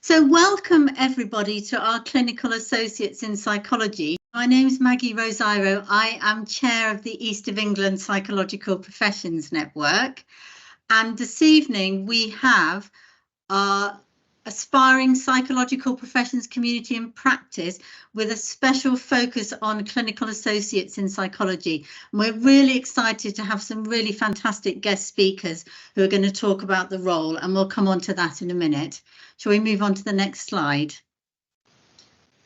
So welcome everybody to our Clinical Associates in Psychology. My name is Maggie Rosario. I am chair of the East of England Psychological Professions Network. And this evening we have our aspiring psychological professions community in practice with a special focus on clinical associates in psychology. And we're really excited to have some really fantastic guest speakers who are going to talk about the role, and we'll come on to that in a minute. Shall we move on to the next slide?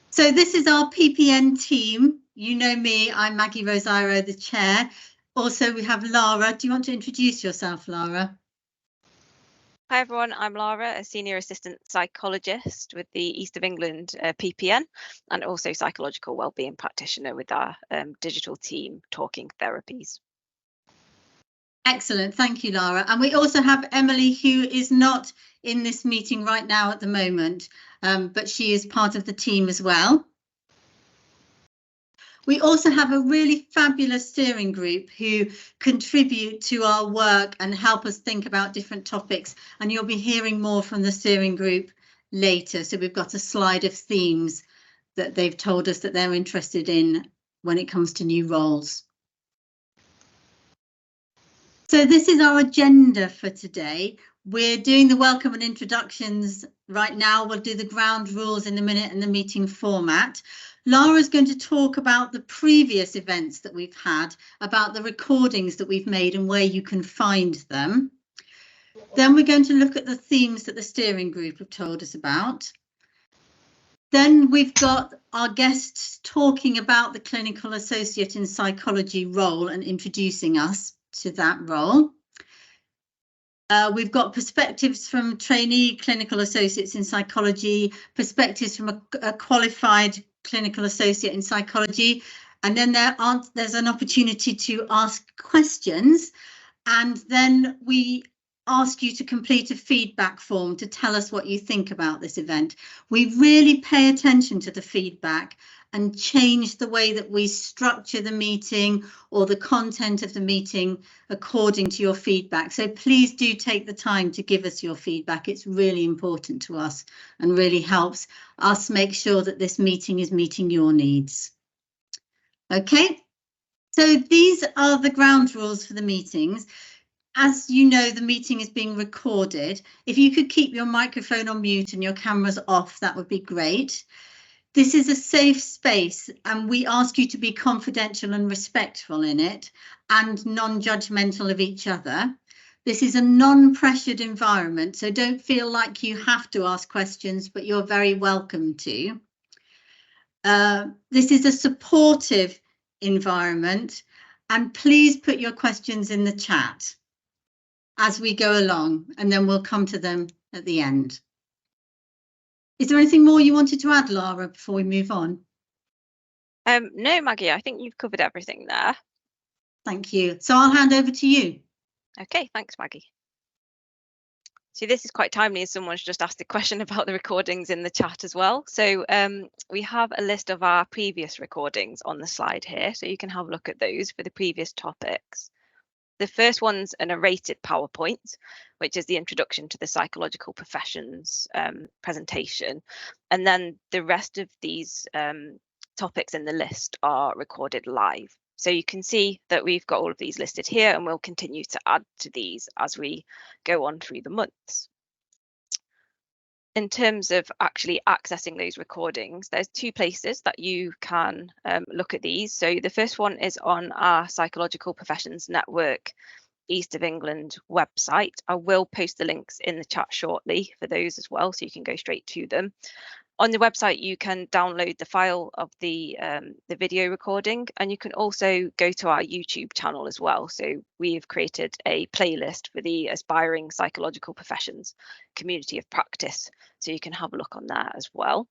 So this is our PPN team. You know me, I'm Maggie Rosario, the chair. Also, we have Lara. Do you want to introduce yourself, Lara? Hi everyone, I'm Lara, a Senior Assistant Psychologist with the East of England PPN and also Psychological Wellbeing Practitioner with our digital team, Talking Therapies. Excellent, thank you, Lara. And we also have Emily, who is not in this meeting right now at the moment, but she is part of the team as well. We also have a really fabulous steering group who contribute to our work and help us think about different topics. And you'll be hearing more from the steering group later. So we've got a slide of themes that they've told us that they're interested in when it comes to new roles. So this is our agenda for today. We're doing the welcome and introductions right now. We'll do the ground rules in a minute and the meeting format. Lara's going to talk about the previous events that we've had, about the recordings that we've made and where you can find them. Then we're going to look at the themes that the steering group have told us about. Then we've got our guests talking about the clinical associate in psychology role and introducing us to that role. We've got perspectives from trainee clinical associates in psychology, perspectives from a qualified clinical associate in psychology, and then there's an opportunity to ask questions, and then we ask you to complete a feedback form to tell us what you think about this event. We really pay attention to the feedback and change the way that we structure the meeting or the content of the meeting according to your feedback. So please do take the time to give us your feedback. It's really important to us and really helps us make sure that this meeting is meeting your needs. Okay, so these are the ground rules for the meetings. As you know, the meeting is being recorded. If you could keep your microphone on mute and your cameras off, that would be great. This is a safe space and we ask you to be confidential and respectful in it and non-judgmental of each other. This is a non-pressured environment, so don't feel like you have to ask questions, but you're very welcome to. This is a supportive environment, and please put your questions in the chat as we go along, and then we'll come to them at the end. Is there anything more you wanted to add, Lara, before we move on? No, Maggie, I think you've covered everything there. Thank you. So I'll hand over to you. Okay, thanks, Maggie. So this is quite timely as someone's just asked a question about the recordings in the chat as well. So we have a list of our previous recordings on the slide here, so you can have a look at those for the previous topics. The first one's a narrated PowerPoint, which is the introduction to the psychological professions presentation. And then the rest of these topics in the list are recorded live. So you can see that we've got all of these listed here, and we'll continue to add to these as we go on through the months. In terms of actually accessing those recordings, there's two places that you can look at these. So the first one is on our Psychological Professions Network East of England website. I will post the links in the chat shortly for those as well, so you can go straight to them. On the website, you can download the file of the video recording, and you can also go to our YouTube channel as well. So we've created a playlist for the Aspiring Psychological Professions Community of Practice, so you can have a look on that as well.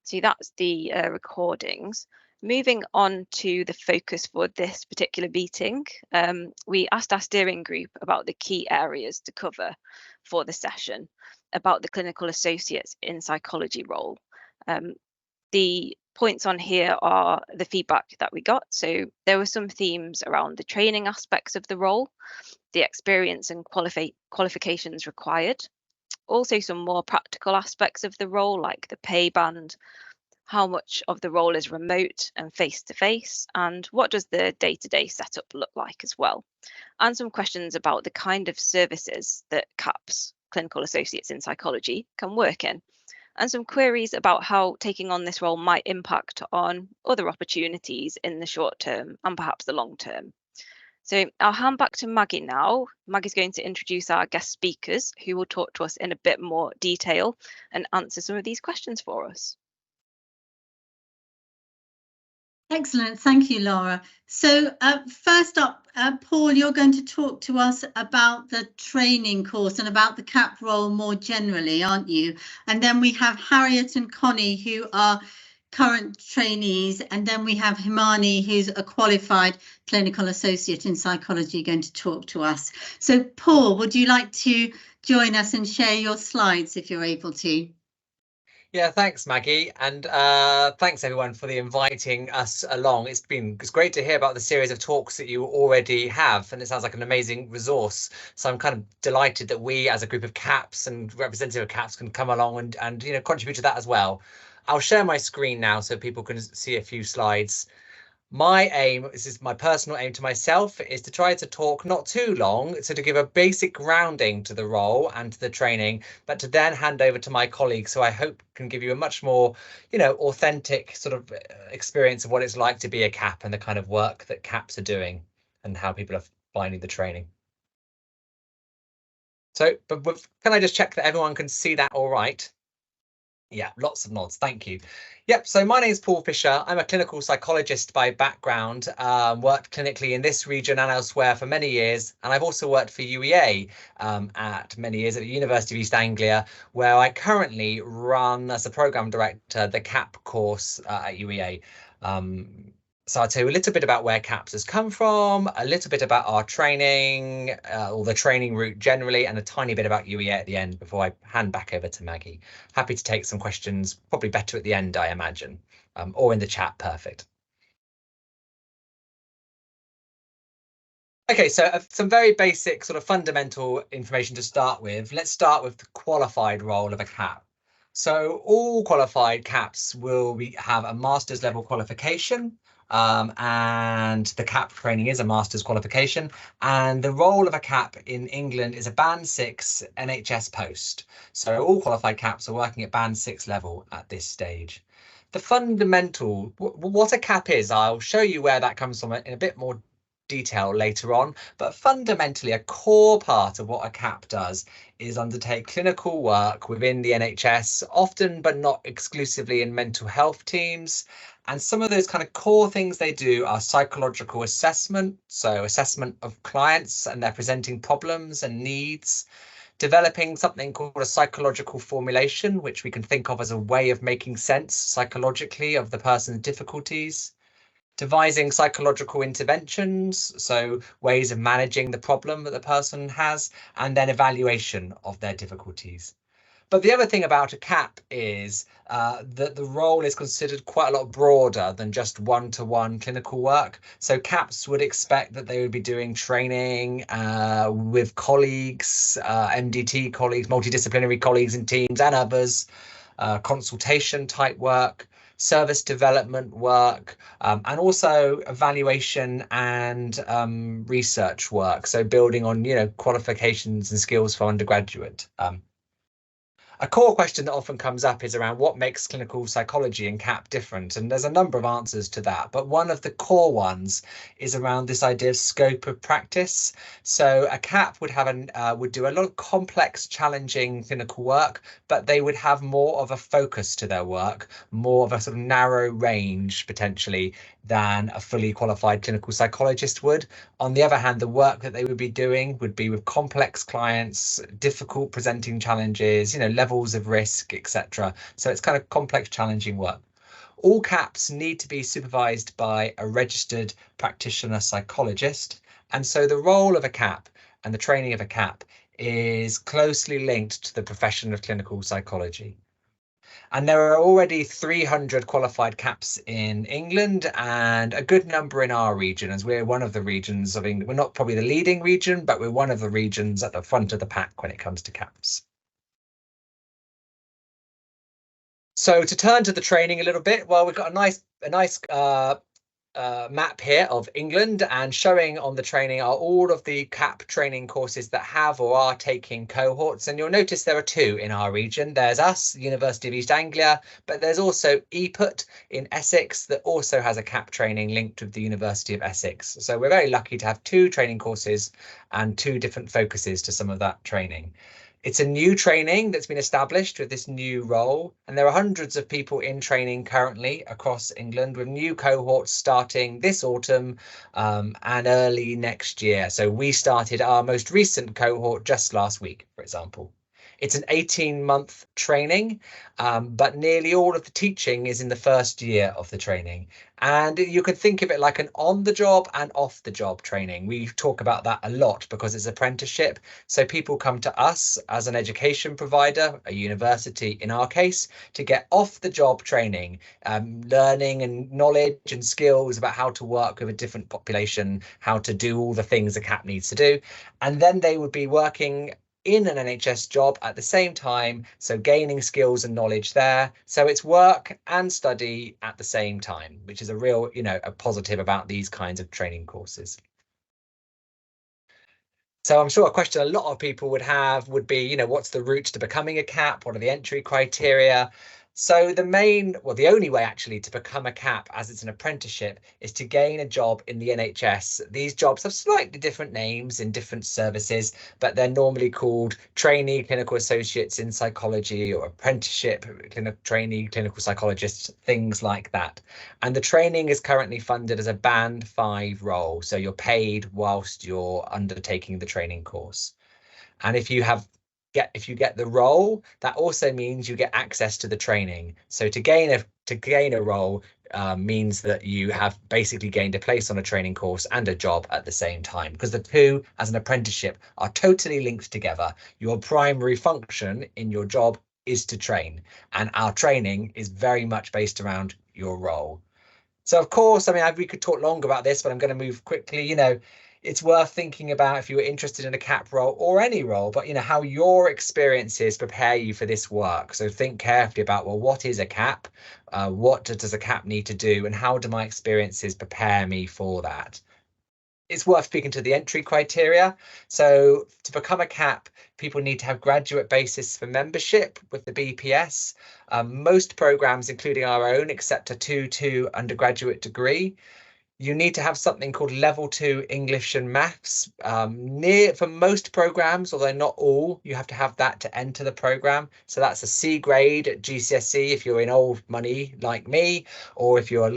So that's the recordings. Moving on to the focus for this particular meeting, we asked our steering group about the key areas to cover for the session about the clinical associates in psychology role. The points on here are the feedback that we got. So there were some themes around the training aspects of the role, the experience and qualifications required, also some more practical aspects of the role, like the pay band, how much of the role is remote and face-to-face, and what does the day-to-day setup look like as well. And some questions about the kind of services that CAPS, Clinical Associates in Psychology, can work in, and some queries about how taking on this role might impact on other opportunities in the short term and perhaps the long term. So I'll hand back to Maggie now. Maggie's going to introduce our guest speakers who will talk to us in a bit more detail and answer some of these questions for us. Excellent, thank you, Laura. So first up, Paul, you're going to talk to us about the training course and about the CAP role more generally, aren't you? And then we have Harriet and Connie, who are current trainees, and then we have Himani, who's a qualified clinical associate in psychology, going to talk to us. So Paul, would you like to join us and share your slides if you're able to? Yeah, thanks, Maggie, and thanks everyone for inviting us along. It's great to hear about the series of talks that you already have, and it sounds like an amazing resource. So I'm kind of delighted that we, as a group of CAPS and representative of CAPS, can come along and contribute to that as well. I'll share my screen now so people can see a few slides. My aim, this is my personal aim to myself, is to try to talk not too long, so to give a basic grounding to the role and to the training, but to then hand over to my colleagues, who I hope can give you a much more, authentic sort of experience of what it's like to be a CAP and the kind of work that CAPs are doing and how people are finding the training. So, but can I just check that everyone can see that all right? Yeah, lots of nods. Thank you. Yep. So my name is Paul Fisher. I'm a clinical psychologist by background, worked clinically in this region and elsewhere for many years. And I've also worked for UEA at many years at the University of East Anglia, where I currently run as a program director the CAP course at UEA. So I'll tell you a little bit about where CAPS has come from, a little bit about our training, or the training route generally, and a tiny bit about UEA at the end before I hand back over to Maggie. Happy to take some questions, probably better at the end, I imagine, or in the chat, perfect. Okay, so some very basic sort of fundamental information to start with. Let's start with the qualified role of a CAP. So all qualified CAPs will have a master's level qualification. And the CAP training is a master's qualification, and the role of a CAP in England is a band 6 NHS post. So all qualified CAPs are working at band 6 level at this stage. The fundamental, what a CAP is, I'll show you where that comes from in a bit more detail later on, but fundamentally a core part of what a CAP does is undertake clinical work within the NHS, often but not exclusively in mental health teams. And some of those kind of core things they do are psychological assessment, so assessment of clients and their presenting problems and needs, developing something called a psychological formulation, which we can think of as a way of making sense psychologically of the person's difficulties, devising psychological interventions, so ways of managing the problem that the person has, and then evaluation of their difficulties. But the other thing about a CAP is that the role is considered quite a lot broader than just one-to-one clinical work. So CAPs would expect that they would be doing training with colleagues, MDT colleagues, multidisciplinary colleagues in teams and others, consultation type work, service development work, and also evaluation and research work. So building on, qualifications and skills for undergraduate. A core question that often comes up is around what makes clinical psychology and CAP different, and there's a number of answers to that, but one of the core ones is around this idea of scope of practice. So a CAP would have would do a lot of complex, challenging clinical work, but they would have more of a focus to their work, more of a sort of narrow range potentially than a fully qualified clinical psychologist would. On the other hand, the work that they would be doing would be with complex clients, difficult presenting challenges, levels of risk, etc. So it's kind of complex, challenging work. All CAPs need to be supervised by a registered practitioner psychologist. And so the role of a CAP and the training of a CAP is closely linked to the profession of clinical psychology. And there are already 300 qualified CAPs in England and a good number in our region, as we're one of the regions of England. We're not probably the leading region, but we're one of the regions at the front of the pack when it comes to CAPs. So to turn to the training a little bit, well, we've got a nice map here of England, and showing on the training are all of the CAP training courses that have or are taking cohorts. And you'll notice there are two in our region. There's us, the University of East Anglia, but there's also EPUT in Essex that also has a CAP training linked with the University of Essex. So we're very lucky to have two training courses and two different focuses to some of that training. It's a new training that's been established with this new role, and there are hundreds of people in training currently across England, with new cohorts starting this autumn and early next year. So we started our most recent cohort just last week, for example. It's an 18-month training, but nearly all of the teaching is in the first year of the training. And you could think of it like an on-the-job and off-the-job training. We talk about that a lot because it's apprenticeship. So people come to us as an education provider, a university in our case, to get off-the-job training, learning and knowledge and skills about how to work with a different population, how to do all the things a CAP needs to do. And then they would be working in an NHS job at the same time, so gaining skills and knowledge there. So it's work and study at the same time, which is a real, a positive about these kinds of training courses. So I'm sure a question a lot of people would have would be, what's the route to becoming a CAP? What are the entry criteria? So the only way actually to become a CAP as it's an apprenticeship is to gain a job in the NHS. These jobs have slightly different names in different services, but they're normally called trainee clinical associates in psychology or apprenticeship trainee clinical psychologists, things like that. And the training is currently funded as a band 5 role. So you're paid whilst you're undertaking the training course. And if you get the role, that also means you get access to the training. So to gain a role means that you have basically gained a place on a training course and a job at the same time, because the two, as an apprenticeship, are totally linked together. Your primary function in your job is to train, and our training is very much based around your role. So of course, we could talk longer about this, but I'm going to move quickly. It's worth thinking about if you were interested in a CAP role or any role, but how your experiences prepare you for this work. So think carefully about, well, what is a CAP? What does a CAP need to do? And how do my experiences prepare me for that? It's worth speaking to the entry criteria. So to become a CAP, people need to have graduate basis for membership with the BPS. Most programs, including our own, accept a 2-2 undergraduate degree. You need to have something called level 2 English and maths. For most programs, although not all, you have to have that to enter the program. So that's a C grade at GCSE if you're in old money like me, or if you're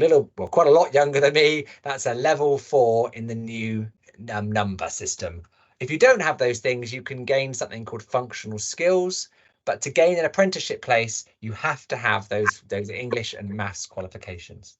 quite a lot younger than me, that's a level 4 in the new number system. If you don't have those things, you can gain something called functional skills. But to gain an apprenticeship place, you have to have those English and maths qualifications.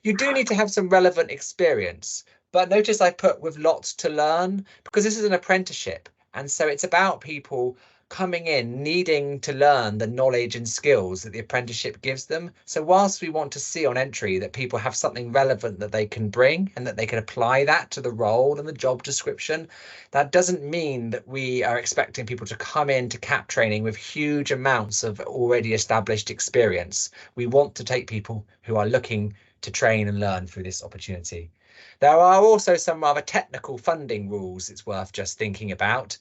You do need to have some relevant experience, but notice I put with lots to learn, because this is an apprenticeship. And so it's about people coming in needing to learn the knowledge and skills that the apprenticeship gives them. So whilst we want to see on entry that people have something relevant that they can bring and that they can apply that to the role and the job description, that doesn't mean that we are expecting people to come into CAP training with huge amounts of already established experience. We want to take people who are looking to train and learn through this opportunity. There are also some rather technical funding rules it's worth just thinking about,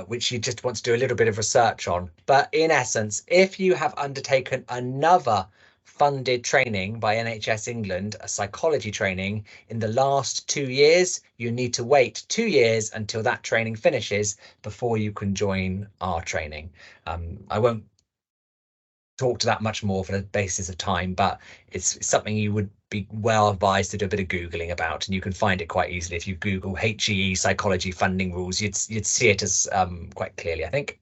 which you just want to do a little bit of research on. But in essence, if you have undertaken another funded training by NHS England, a psychology training, in the last 2 years, you need to wait 2 years until that training finishes before you can join our training. I won't talk to that much more for the basis of time, but it's something you would be well advised to do a bit of Googling about, and you can find it quite easily. If you Google HEE psychology funding rules, you'd see it as quite clearly, I think.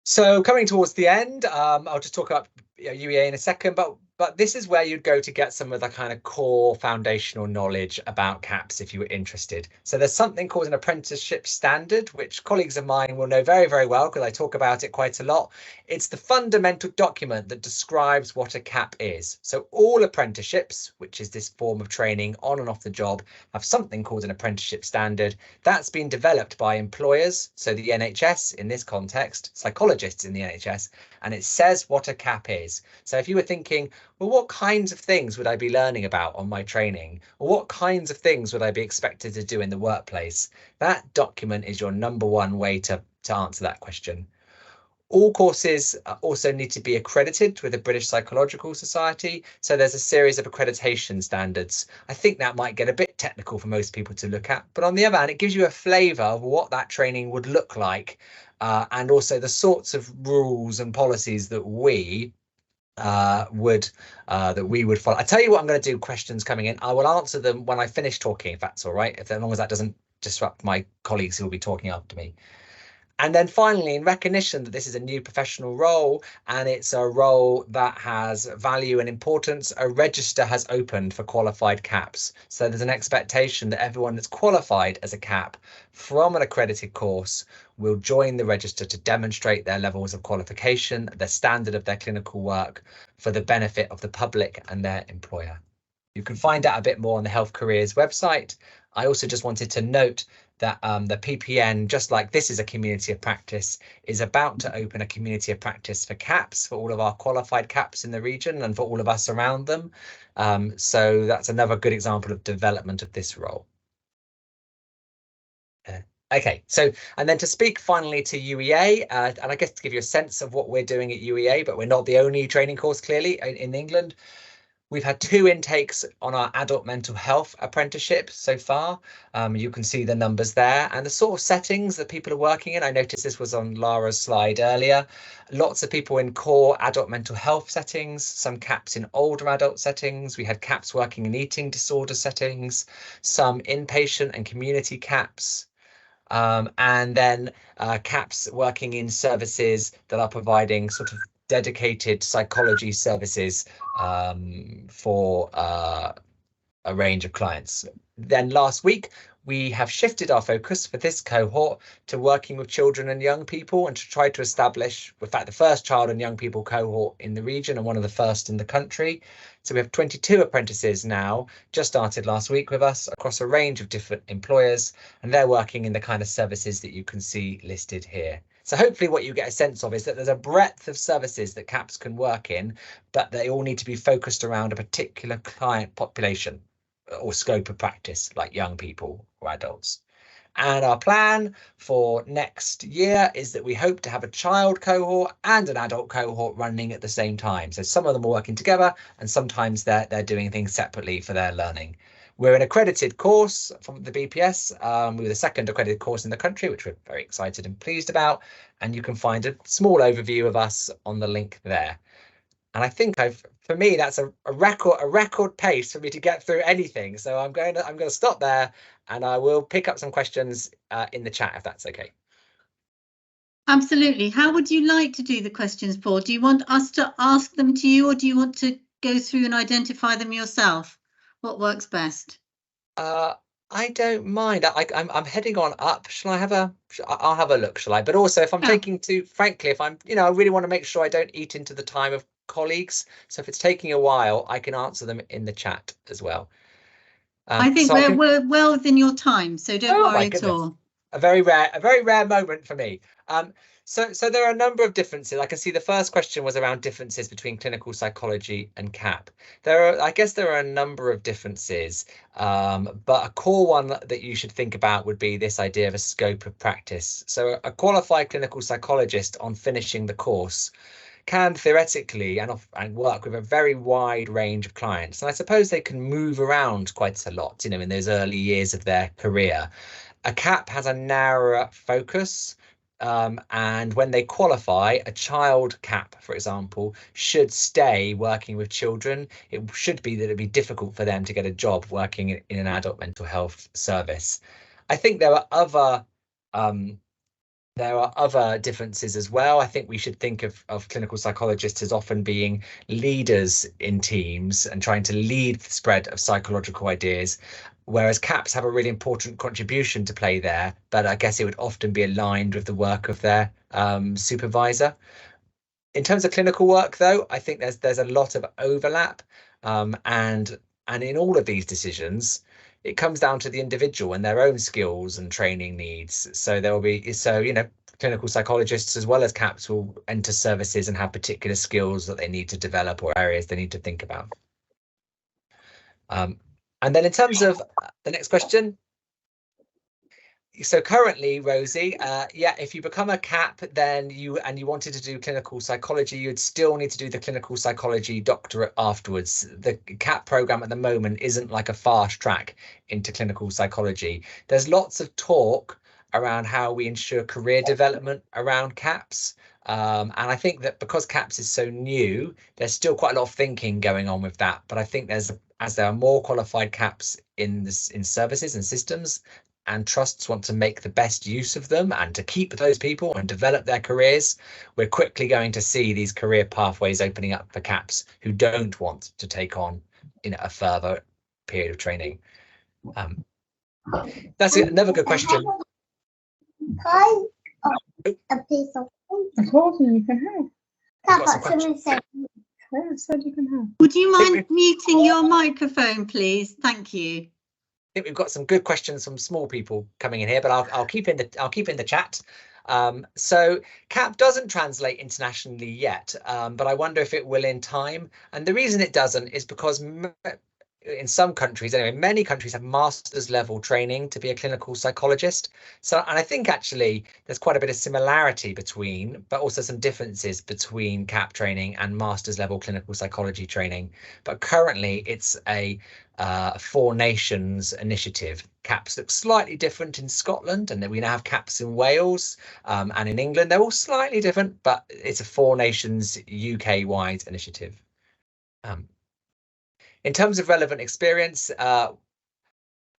So coming towards the end, I'll just talk about UEA in a second, but but this is where you'd go to get some of the kind of core foundational knowledge about CAPS if you were interested. So there's something called an apprenticeship standard, which colleagues of mine will know very, very well because I talk about it quite a lot. It's the fundamental document that describes what a CAP is. So all apprenticeships, which is this form of training on and off the job, have something called an apprenticeship standard. That's been developed by employers, so the NHS in this context, psychologists in the NHS, and it says what a CAP is. So if you were thinking, well, what kinds of things would I be learning about on my training? Or what kinds of things would I be expected to do in the workplace? That document is your number one way to answer that question. All courses also need to be accredited with the British Psychological Society. So there's a series of accreditation standards. I think that might get a bit technical for most people to look at, but on the other hand, it gives you a flavour of what that training would look like, and also the sorts of rules and policies that we would follow. I tell you what, I'm going to do questions coming in. I will answer them when I finish talking, if that's all right, as long as that doesn't disrupt my colleagues who will be talking after me. And then finally, in recognition that this is a new professional role and it's a role that has value and importance, a register has opened for qualified CAPs. So there's an expectation that everyone that's qualified as a CAP from an accredited course will join the register to demonstrate their levels of qualification, the standard of their clinical work for the benefit of the public and their employer. You can find out a bit more on the Health Careers website. I also just wanted to note that the PPN, just like this is a community of practice, is about to open a community of practice for CAPs, for all of our qualified CAPs in the region and for all of us around them. So that's another good example of development of this role. Okay, so and then to speak finally to UEA, and I guess to give you a sense of what we're doing at UEA, but we're not the only training course clearly in England. We've had 2 intakes on our adult mental health apprenticeship so far. You can see the numbers there and the sort of settings that people are working in. I noticed this was on Lara's slide earlier. Lots of people in core adult mental health settings, some CAPs in older adult settings. We had CAPs working in eating disorder settings, some inpatient and community CAPs. And then CAPs working in services that are providing sort of dedicated psychology services for a range of clients. Then last week, we have shifted our focus for this cohort to working with children and young people and to try to establish, in fact, the first child and young people cohort in the region and one of the first in the country. So we have 22 apprentices now, just started last week with us across a range of different employers, and they're working in the kind of services that you can see listed here. So hopefully what you get a sense of is that there's a breadth of services that CAPs can work in, but they all need to be focused around a particular client population or scope of practice, like young people or adults. And our plan for next year is that we hope to have a child cohort and an adult cohort running at the same time. So some of them are working together and sometimes they're doing things separately for their learning. We're an accredited course from the BPS. We were the second accredited course in the country, which we're very excited and pleased about. And you can find a small overview of us on the link there. And I think for me, that's a record pace for me to get through anything. So I'm going to stop there, and I will pick up some questions in the chat if that's okay. Absolutely. How would you like to do the questions, Paul? Do you want us to ask them to you, or do you want to go through and identify them yourself? What works best? I don't mind. I'm heading on up. I'll have a look, shall I? But also, if I'm taking too, frankly, if I'm, I really want to make sure I don't eat into the time of colleagues. So if it's taking a while, I can answer them in the chat as well. I think we're well within your time, so don't worry at all. A very rare moment for me. So there are a number of differences. I can see the first question was around differences between clinical psychology and CAP. I guess there are a number of differences, but a core one that you should think about would be this idea of a scope of practice. So a qualified clinical psychologist on finishing the course can theoretically and work with a very wide range of clients. And I suppose they can move around quite a lot, in those early years of their career. A CAP has a narrower focus. And when they qualify, a child CAP, for example, should stay working with children. It should be that it'd be difficult for them to get a job working in an adult mental health service. I think there are other There are other differences as well. I think we should think of clinical psychologists as often being leaders in teams and trying to lead the spread of psychological ideas, whereas CAPs have a really important contribution to play there, but I guess it would often be aligned with the work of their supervisor. In terms of clinical work, though, I think there's a lot of overlap, and in all of these decisions, it comes down to the individual and their own skills and training needs. So there will be, clinical psychologists as well as CAPs will enter services and have particular skills that they need to develop or areas they need to think about. And then in terms of the next question. So currently, Rosie, if you become a CAP, then you wanted to do clinical psychology, you'd still need to do the clinical psychology doctorate afterwards. The CAP program at the moment isn't like a fast track into clinical psychology. There's lots of talk around how we ensure career development around CAPs. And I think that because CAPs is so new, there's still quite a lot of thinking going on with that. But I think as there are more qualified CAPs in services and systems, and trusts want to make the best use of them and to keep those people and develop their careers, we're quickly going to see these career pathways opening up for CAPs who don't want to take on a further period of training. That's another good question. A piece of I told you can have. Would you mind muting your microphone, please? Thank you. I think we've got some good questions from small people coming in here, but I'll keep in the chat. So CAP doesn't translate internationally yet, but I wonder if it will in time. And the reason it doesn't is because in some countries, anyway, many countries have master's level training to be a clinical psychologist. So, and I think actually there's quite a bit of similarity between, but also some differences between CAP training and master's level clinical psychology training. But currently it's a 4 nations initiative. CAPs look slightly different in Scotland, and then we now have CAPs in Wales and in England. They're all slightly different, but it's a 4 nations UK-wide initiative. In terms of relevant experience,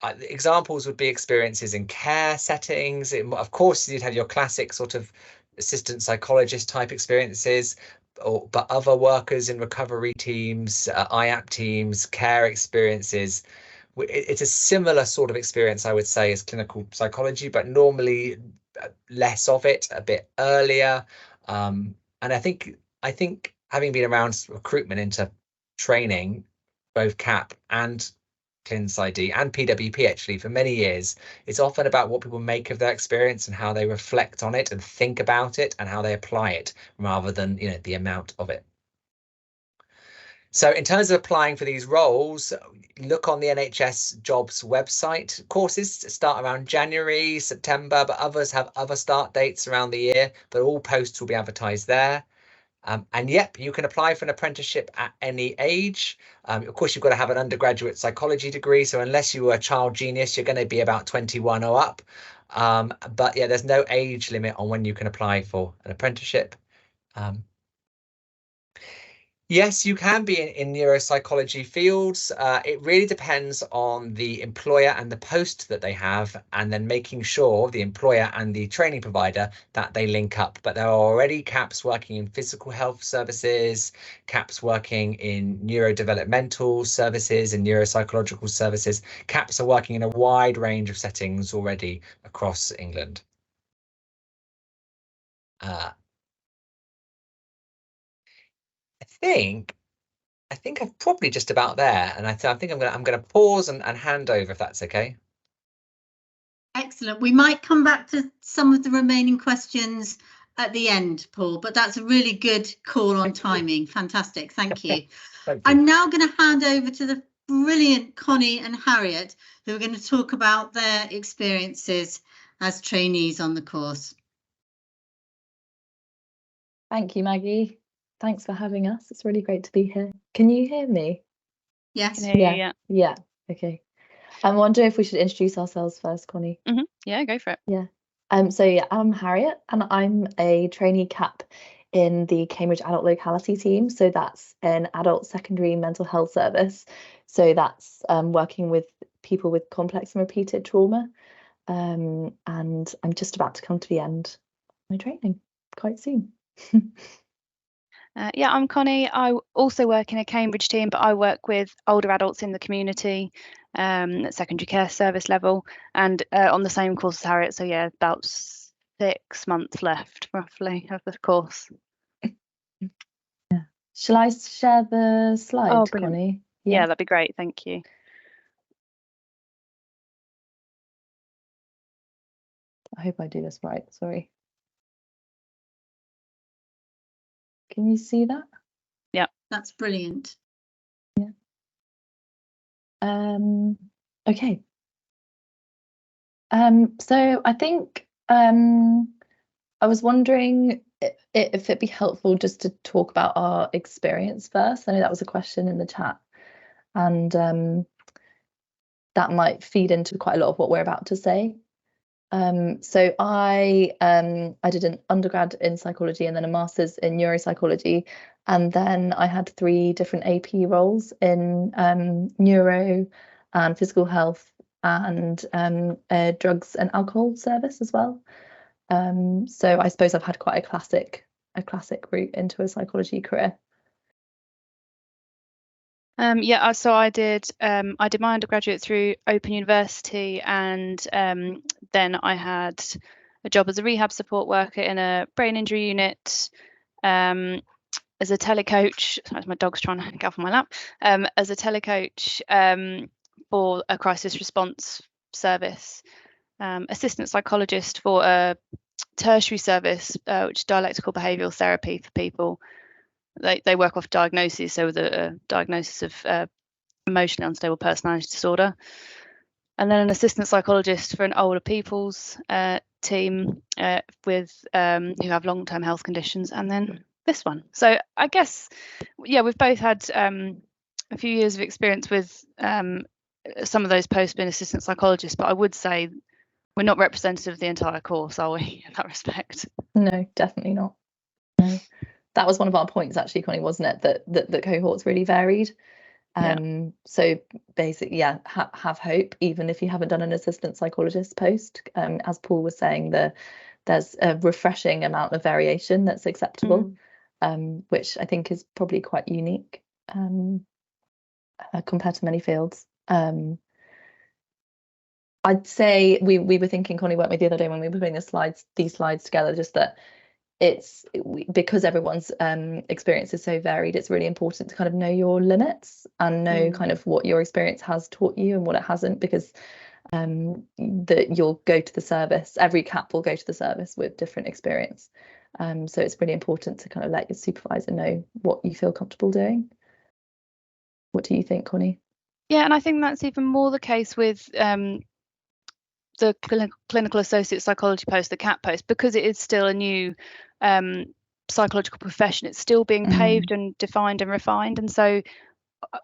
examples would be experiences in care settings. Of course, you'd have your classic sort of assistant psychologist type experiences, but other workers in recovery teams, IAP teams, care experiences. It's a similar sort of experience, I would say, as clinical psychology, but normally less of it, a bit earlier. And I think having been around recruitment into training, both CAP and ClinPsyD and PWP actually for many years, it's often about what people make of their experience and how they reflect on it and think about it and how they apply it rather than the amount of it. So in terms of applying for these roles, look on the NHS jobs website. Courses start around January, September, but others have other start dates around the year, but all posts will be advertised there. And yep, you can apply for an apprenticeship at any age. Of course, you've got to have an undergraduate psychology degree. So unless you were a child genius, you're going to be about 21 or up. But yeah, there's no age limit on when you can apply for an apprenticeship. Yes, you can be in neuropsychology fields. It really depends on the employer and the post that they have, and then making sure the employer and the training provider that they link up. But there are already CAPs working in physical health services, CAPs working in neurodevelopmental services and neuropsychological services. CAPs are working in a wide range of settings already across England. I think I'm probably just about there, and I think I'm going to pause and hand over if that's okay. Excellent. We might come back to some of the remaining questions at the end, Paul, but that's a really good call on timing. Fantastic. Thank you. Thank you. I'm now going to hand over to the brilliant Connie and Harriet, who are going to talk about their experiences as trainees on the course. Thank you, Maggie. Thanks for having us. It's really great to be here. Can you hear me? Yes. Yeah. Okay. I'm wondering if we should introduce ourselves first, Connie. Yeah, go for it. Yeah. So yeah, I'm Harriet, and I'm a trainee CAP in the Cambridge Adult Locality team. So that's an adult secondary mental health service. So that's working with people with complex and repeated trauma. And I'm just about to come to the end my training quite soon. Yeah, I'm Connie. I also work in a Cambridge team, but I work with older adults in the community at secondary care service level, and on the same course as Harriet. So yeah, about 6 months left roughly of the course. Shall I share the slide, Oh, brilliant. Connie? Yeah, that'd be great. Thank you. I hope I do this right. Sorry. Can you see that? That's brilliant. Okay. So I think I was wondering if it'd be helpful just to talk about our experience first. I know that was a question in the chat, and that might feed into quite a lot of what we're about to say. So I did an undergrad in psychology and then a master's in neuropsychology, and then I had 3 different AP roles in neuro and physical health and a drugs and alcohol service as well. So I suppose I've had quite a classic route into a psychology career. Yeah, so I did my undergraduate through Open University, and then I had a job as a rehab support worker in a brain injury unit, as a telecoach. Sorry, my dog's trying to get off my lap. As a telecoach for a crisis response service, assistant psychologist for a tertiary service, which is dialectical behavioural therapy for people. They work off diagnoses, so the diagnosis of emotionally unstable personality disorder, and then an assistant psychologist for an older people's team with who have long-term health conditions, and then this one. So I guess, yeah, we've both had a few years of experience with some of those posts being assistant psychologists, but I would say we're not representative of the entire course, are we, in that respect? No, definitely not. No. That was one of our points, actually, Connie, wasn't it? That the cohorts really varied. So basically, yeah, have hope, even if you haven't done an assistant psychologist post. As Paul was saying, there's a refreshing amount of variation that's acceptable, which I think is probably quite unique compared to many fields. I'd say we were thinking, Connie, weren't we, the other day when we were putting these slides together, just that because everyone's experience is so varied, it's really important to kind of know your limits and know kind of what your experience has taught you and what it hasn't, because that you'll go to the service, every CAP will go to the service with different experience, so it's really important to kind of let your supervisor know what you feel comfortable doing. What do you think, Connie? Yeah, and I think that's even more the case with the clinical associate psychology post, the CAP post, because it is still a new psychological profession. It's still being paved and defined and refined, and so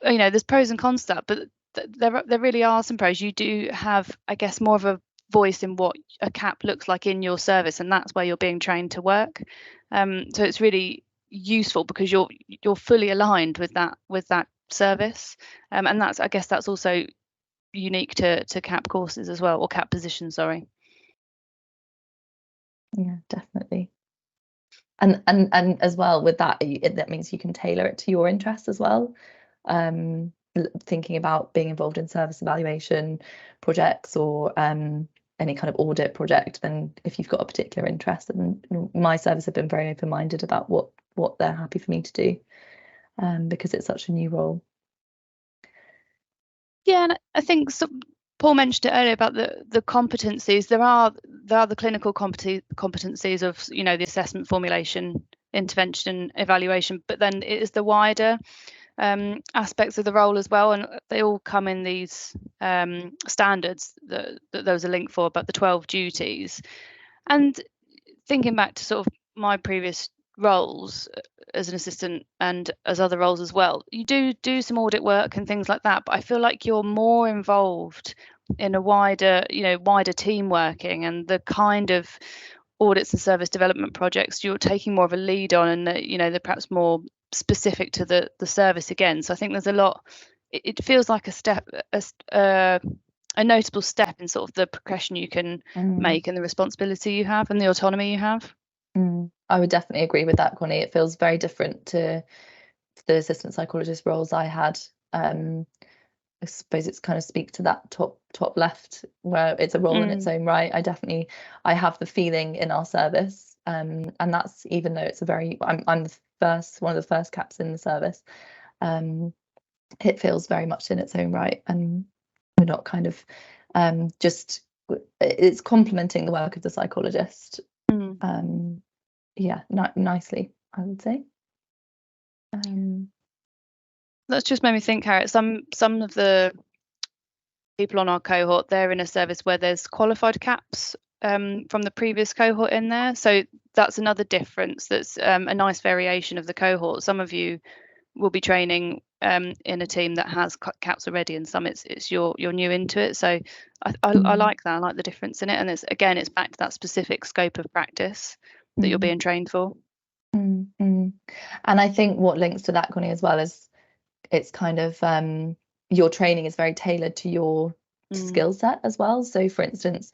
there's pros and cons to that, but there really are some pros. You do have, I guess, more of a voice in what a CAP looks like in your service, and that's where you're being trained to work. So it's really useful because you're fully aligned with that service, and I guess that's also unique to CAP courses as well, or CAP positions, sorry. Yeah, definitely. And as well with that means you can tailor it to your interests as well. Thinking about being involved in service evaluation projects or any kind of audit project, then if you've got a particular interest, and my service have been very open-minded about what they're happy for me to do, because it's such a new role. Yeah, and I think Paul mentioned it earlier about the competencies. There are the clinical competencies of the assessment, formulation, intervention, evaluation, but then it is the wider aspects of the role as well, and they all come in these standards that there was a link for, about the 12 duties. And thinking back to sort of my previous roles as an assistant and as other roles as well, you do some audit work and things like that, but I feel like you're more involved in a wider team working, and the kind of audits and service development projects you're taking more of a lead on, and they're perhaps more specific to the service again. So I think there's a lot, it feels like a notable step in sort of the progression you can make and the responsibility you have and the autonomy you have. I would definitely agree with that, Connie. It feels very different to the assistant psychologist roles I had. I suppose it's kind of speak to that top left, where it's a role in its own right. I have the feeling in our service, and that's even though it's I'm the first, one of the first caps in the service. It feels very much in its own right, and we're not kind of it's complementing the work of the psychologist. Yeah, nicely, I would say. That's just made me think, Harriet. Some of the people on our cohort, they're in a service where there's qualified caps from the previous cohort in there. So that's another difference. That's a nice variation of the cohort. Some of you will be training in a team that has caps already, and some it's you're new into it. So I like that. I like the difference in it, and it's back to that specific scope of practice that you're being trained for. And I think what links to that, Connie, as well, is it's kind of your training is very tailored to your skill set as well. So for instance,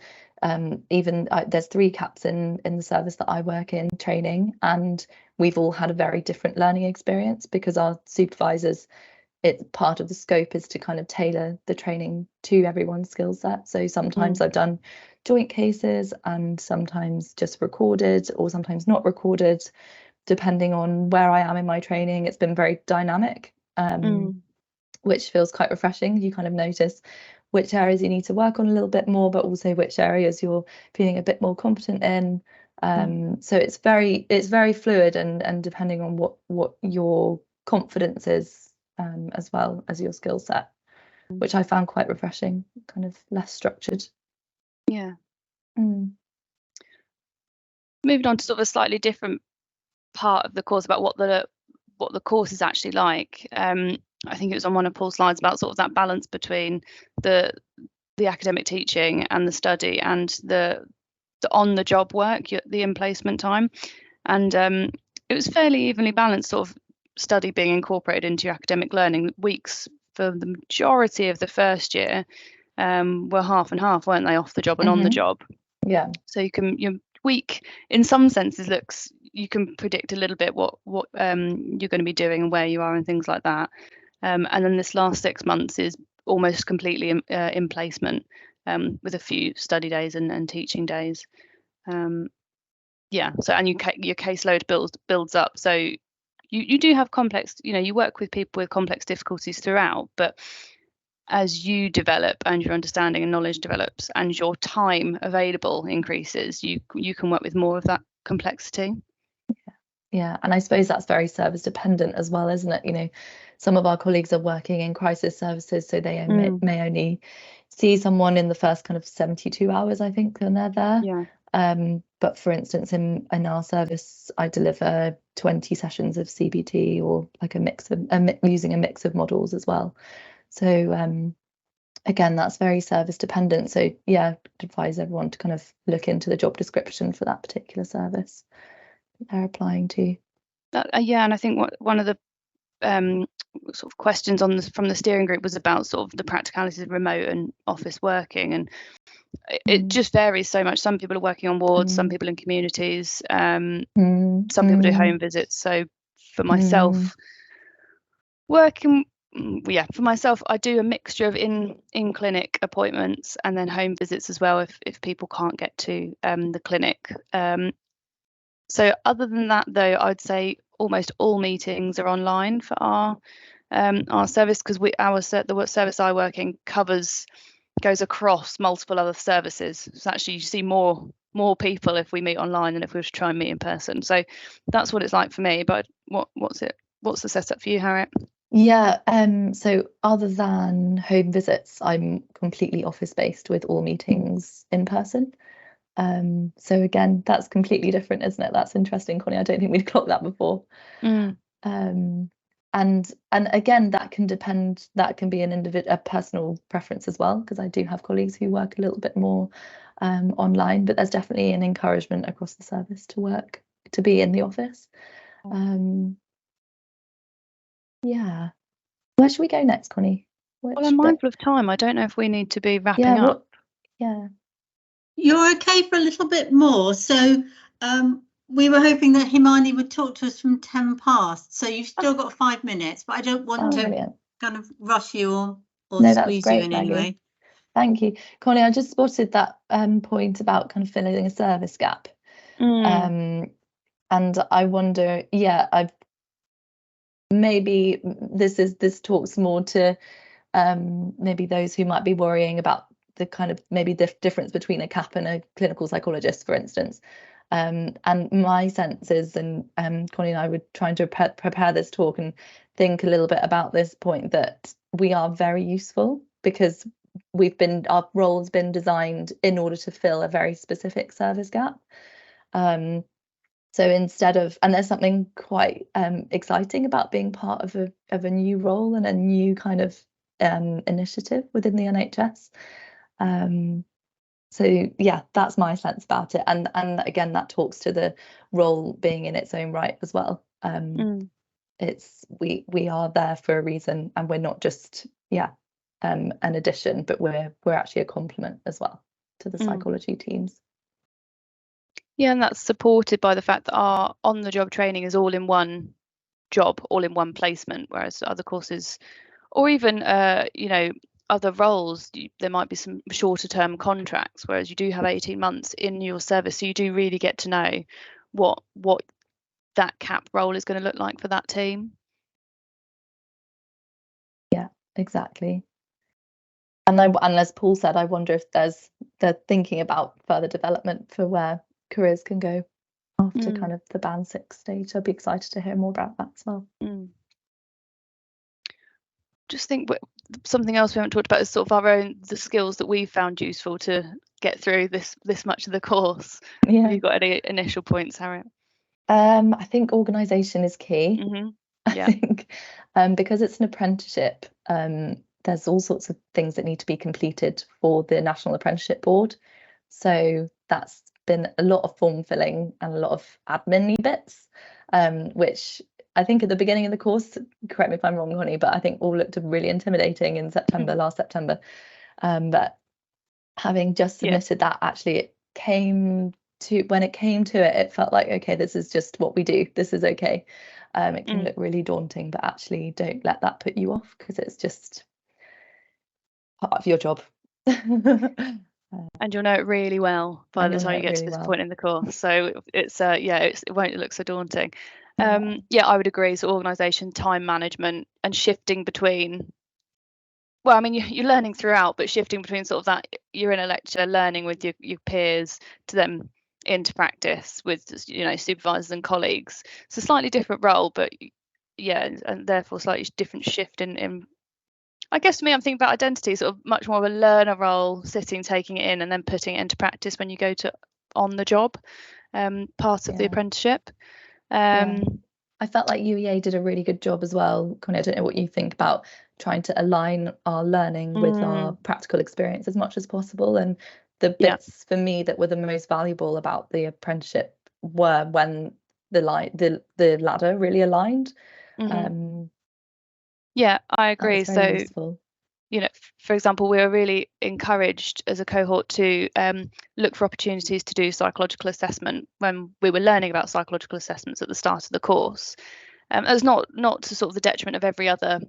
even there's 3 caps in the service that I work in training, and we've all had a very different learning experience because our supervisors, it's part of the scope is to kind of tailor the training to everyone's skill set. So sometimes I've done joint cases and sometimes just recorded, or sometimes not recorded, depending on where I am in my training. It's been very dynamic, which feels quite refreshing. You kind of notice which areas you need to work on a little bit more, but also which areas you're feeling a bit more competent in. So it's very fluid, and depending on what your confidence is, as well as your skill set, which I found quite refreshing, kind of less structured. Yeah. Moving on to sort of a slightly different part of the course about what the course is actually like. I think it was on one of Paul's slides about sort of that balance between the academic teaching and the study and the on-the-job work, the in-placement time, and it was fairly evenly balanced, sort of study being incorporated into your academic learning. Weeks for the majority of the first year were half and half, weren't they, off the job and on the job? Yeah. So your week in some senses you can predict a little bit what you're going to be doing and where you are and things like that. And then this last 6 months is almost completely in placement, with a few study days and teaching days. Yeah. So and your caseload builds up. So you do have complex, you work with people with complex difficulties throughout, but as you develop and your understanding and knowledge develops and your time available increases, you can work with more of that complexity. Yeah, and I suppose that's very service dependent as well, isn't it? Some of our colleagues are working in crisis services, so they may only see someone in the first kind of 72 hours, I think, when they're there. Yeah. But for instance, in our service, I deliver 20 sessions of CBT, or like using a mix of models as well. So again, that's very service dependent. So yeah, I'd advise everyone to kind of look into the job description for that particular service that they're applying to. Yeah, and I think one of the sort of questions from the steering group was about sort of the practicalities of remote and office working, and it just varies so much. Some people are working on wards, some people in communities, some people do home visits. So for myself, for myself, I do a mixture of in clinic appointments and then home visits as well if people can't get to the clinic. So other than that, though, I'd say almost all meetings are online for our service, because the service I work in goes across multiple other services. So actually you see more people if we meet online than if we were to try and meet in person. So that's what it's like for me. But what's the setup for you, Harriet? Yeah, so other than home visits, I'm completely office based with all meetings in person. So again, that's completely different, isn't it? That's interesting, Connie. I don't think we'd clocked that before. And again, that can be a personal preference as well, because I do have colleagues who work a little bit more online, but there's definitely an encouragement across the service to be in the office. Yeah. Where should we go next, Connie? Well, I'm mindful of time. I don't know if we need to be wrapping up. Yeah. You're okay for a little bit more. So we were hoping that Himani would talk to us from 10 past. So you've still got 5 minutes, but I don't want to Brilliant. kind of rush you or No, that's squeeze you great, in Maggie. any way. Thank you. Connie, I just spotted that point about kind of filling a service gap. And I wonder, I've maybe this talks more to maybe those who might be worrying about the kind of maybe the difference between a CAP and a clinical psychologist, for instance. And my sense is, and Connie and I were trying to prepare this talk and think a little bit about this point, that we are very useful because our role's been designed in order to fill a very specific service gap. So instead of, and there's something quite exciting about being part of a new role and a new kind of initiative within the NHS. So yeah, that's my sense about it, and again that talks to the role being in its own right as well. It's we are there for a reason, and we're not just an addition, but we're actually a complement as well to the psychology teams. Yeah, and that's supported by the fact that our on-the-job training is all in one job, all in one placement, whereas other courses, or even other roles, there might be some shorter term contracts, whereas you do have 18 months in your service, so you do really get to know what that CAP role is going to look like for that team. Yeah, exactly. And as Paul said, I wonder if they're thinking about further development for where careers can go after kind of the band 6 stage. I'd be excited to hear more about that as well. Just think something else we haven't talked about is sort of the skills that we've found useful to get through this much of the course. Yeah. Have you got any initial points, Harriet? I think organisation is key. Yeah. I think because it's an apprenticeship, there's all sorts of things that need to be completed for the National Apprenticeship Board. So that's been a lot of form filling and a lot of admin bits, which I think at the beginning of the course, correct me if I'm wrong, Connie, but I think all looked really intimidating in last September. But having just submitted that, actually it came to it, it felt like, okay, this is just what we do. This is okay. It can look really daunting, but actually don't let that put you off, because it's just part of your job. And you'll know it really well by the time you get to this point in the course. So it's it won't look so daunting. I would agree. So organisation, time management, and shifting between. Well, I mean, you're learning throughout, but shifting between sort of that you're in a lecture learning with your peers to then into practice with supervisors and colleagues. It's a slightly different role, but and therefore slightly different shift in. I guess to me, I'm thinking about identity, sort of much more of a learner role, sitting, taking it in, and then putting it into practice when you go to on the job part of the apprenticeship. I felt like UEA did a really good job as well. Connie, I don't know what you think about trying to align our learning with our practical experience as much as possible. And the bits for me that were the most valuable about the apprenticeship were when the ladder really aligned. Yeah, I agree. So, useful. For example, we were really encouraged as a cohort to look for opportunities to do psychological assessment when we were learning about psychological assessments at the start of the course. As not to sort of the detriment of every other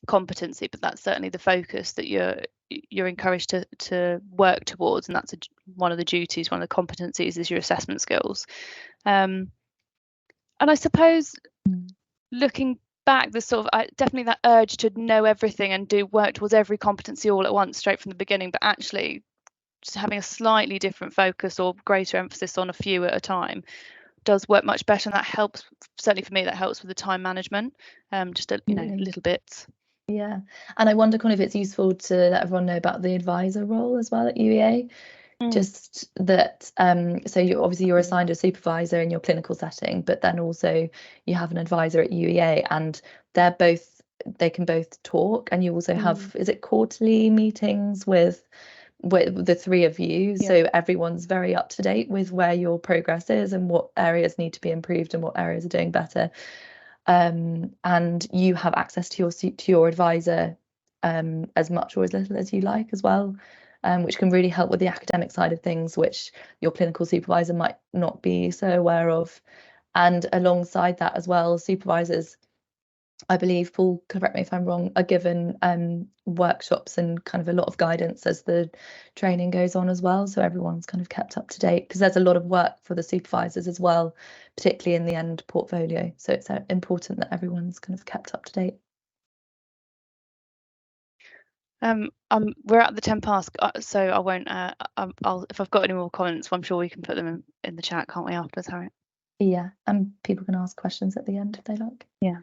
competency, but that's certainly the focus that you're encouraged to work towards, and that's one of the duties, one of the competencies is your assessment skills. And I suppose looking back, there's sort of definitely that urge to know everything and do work towards every competency all at once straight from the beginning, but actually just having a slightly different focus or greater emphasis on a few at a time does work much better, and that helps, certainly for me, that helps with the time management, just little bits. Yeah, and I wonder, Connie, if it's useful to let everyone know about the advisor role as well at UEA. Just that, so you're assigned a supervisor in your clinical setting, but then also you have an advisor at UEA, and they can both talk, and you also have, is it quarterly meetings with the three of you, so everyone's very up to date with where your progress is and what areas need to be improved and what areas are doing better, and you have access to your advisor as much or as little as you like as well. which can really help with the academic side of things, which your clinical supervisor might not be so aware of. And alongside that as well, supervisors, I believe, Paul, correct me if I'm wrong, are given workshops and kind of a lot of guidance as the training goes on as well. So everyone's kind of kept up to date, because there's a lot of work for the supervisors as well, particularly in the end portfolio. So it's important that everyone's kind of kept up to date. We're at the 10 past, so I won't. If I've got any more comments, I'm sure we can put them in the chat, can't we? Afterwards, Harriet. Yeah, and people can ask questions at the end if they like. Yeah.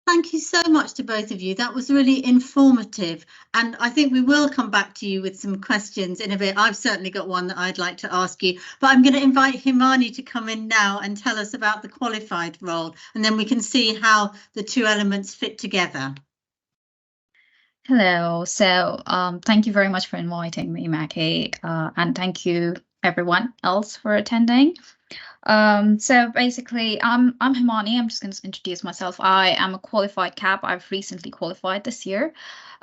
Thank you so much to both of you. That was really informative, and I think we will come back to you with some questions in a bit. I've certainly got one that I'd like to ask you, but I'm going to invite Himani to come in now and tell us about the qualified role, and then we can see how the two elements fit together. Hello. So thank you very much for inviting me, Maggie, and thank you everyone else for attending. So basically, I'm Himani. I'm just going to introduce myself. I am a qualified CAP. I've recently qualified this year,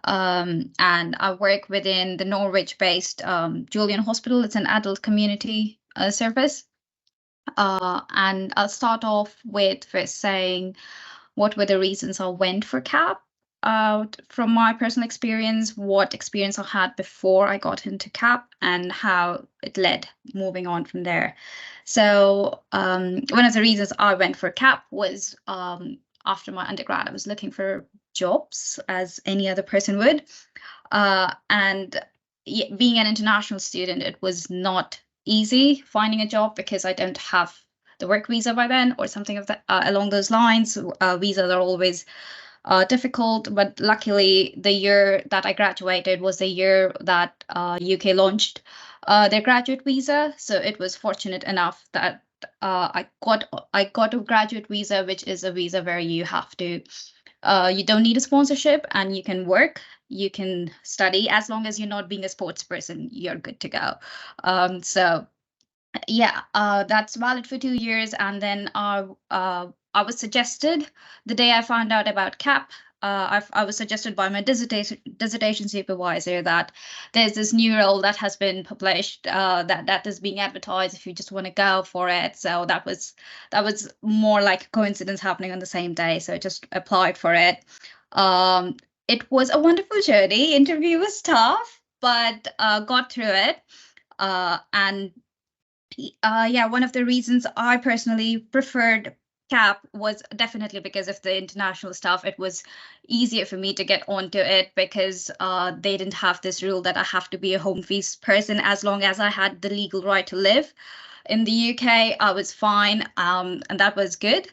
and I work within the Norwich-based Julian Hospital. It's an adult community service. And I'll start off with first saying what were the reasons I went for CAP. From my personal experience, what experience I had before I got into CAP and how it led moving on from there. So one of the reasons I went for CAP was after my undergrad, I was looking for jobs as any other person would. And being an international student, it was not easy finding a job because I don't have the work visa by then or something of that along those lines. Visas are always difficult, but luckily the year that I graduated was the year that UK launched their graduate visa. So it was fortunate enough that I got a graduate visa, which is a visa where you have to, you don't need a sponsorship and you can work, you can study, as long as you're not being a sports person, you're good to go. So yeah, that's valid for 2 years. And then I was suggested, the day I found out about CAP, I was suggested by my dissertation supervisor that there's this new role that has been published that is being advertised if you just want to go for it. So that was more like a coincidence happening on the same day. So I just applied for it. It was a wonderful journey. Interview was tough, but got through it. And yeah, one of the reasons I personally preferred CAP was definitely because of the international stuff. It was easier for me to get onto it because they didn't have this rule that I have to be a home base person. As long as I had the legal right to live in the UK, I was fine, and that was good.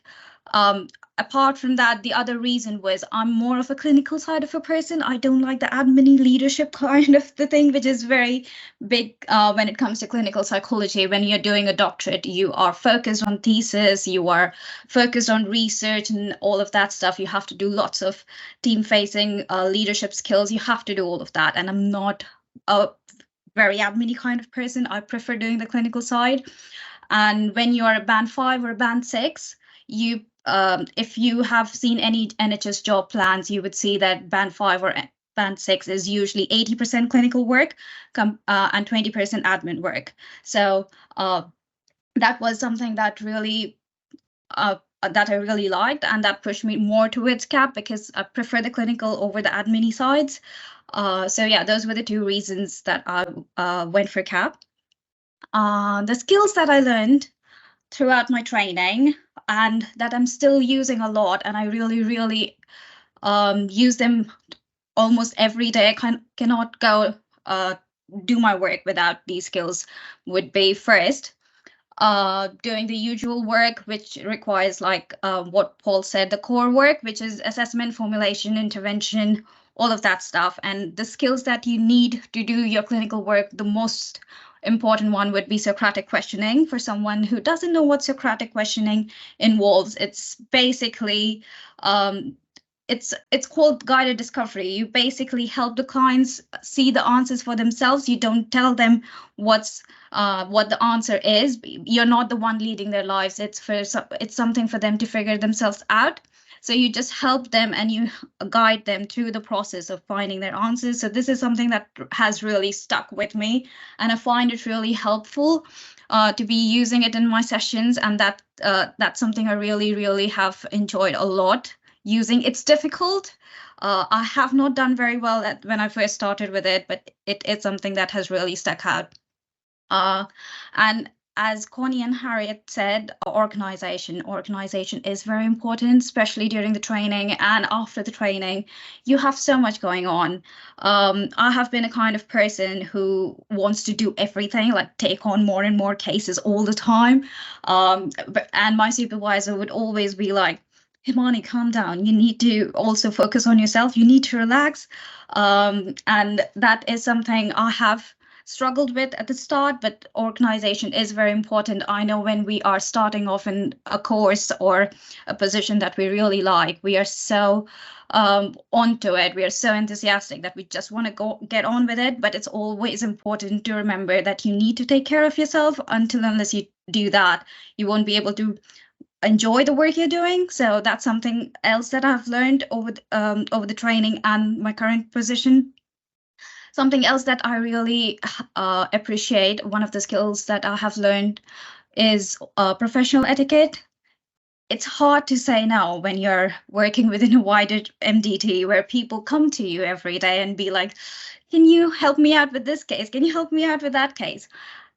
Apart from that, the other reason was I'm more of a clinical side of a person. I don't like the admin leadership kind of the thing, which is very big when it comes to clinical psychology. When you're doing a doctorate, you are focused on thesis, you are focused on research and all of that stuff. You have to do lots of team-facing leadership skills. You have to do all of that. And I'm not a very admin kind of person. I prefer doing the clinical side. And when you are a band 5 or a band 6, you if you have seen any NHS job plans, you would see that band 5 or band 6 is usually 80% clinical work and 20% admin work. So that was something that really that I really liked, and that pushed me more towards CAP because I prefer the clinical over the admin sides. So yeah, those were the two reasons that I went for CAP. The skills that I learned throughout my training and that I'm still using a lot, and I really use them almost every day. I cannot go do my work without these skills, would be first doing the usual work, which requires like what Paul said, the core work, which is assessment, formulation, intervention, all of that stuff. And the skills that you need to do your clinical work, the most important one would be Socratic questioning. For someone who doesn't know what Socratic questioning involves, it's basically it's called guided discovery. You basically help the clients see the answers for themselves. You don't tell them what the answer is. You're not the one leading their lives. It's something for them to figure themselves out. So you just help them and you guide them through the process of finding their answers. So this is something that has really stuck with me, and I find it really helpful to be using it in my sessions, and that's something I really have enjoyed a lot using. It's difficult. I have not done very well when I first started with it, but it's something that has really stuck out. And as Connie and Harriet said, organization is very important, especially during the training and after the training. You have so much going on. I have been a kind of person who wants to do everything, like take on more and more cases all the time. And my supervisor would always be like, Himani, calm down. You need to also focus on yourself. You need to relax. And that is something I have struggled with at the start, but organization is very important. I know when we are starting off in a course or a position that we really like, we are so onto it. We are so enthusiastic that we just want to get on with it. But it's always important to remember that you need to take care of yourself. Unless you do that, you won't be able to enjoy the work you're doing. So that's something else that I've learned over the training and my current position. Something else that I really appreciate, one of the skills that I have learned, is professional etiquette. It's hard to say no when you're working within a wider MDT where people come to you every day and be like, can you help me out with this case? Can you help me out with that case?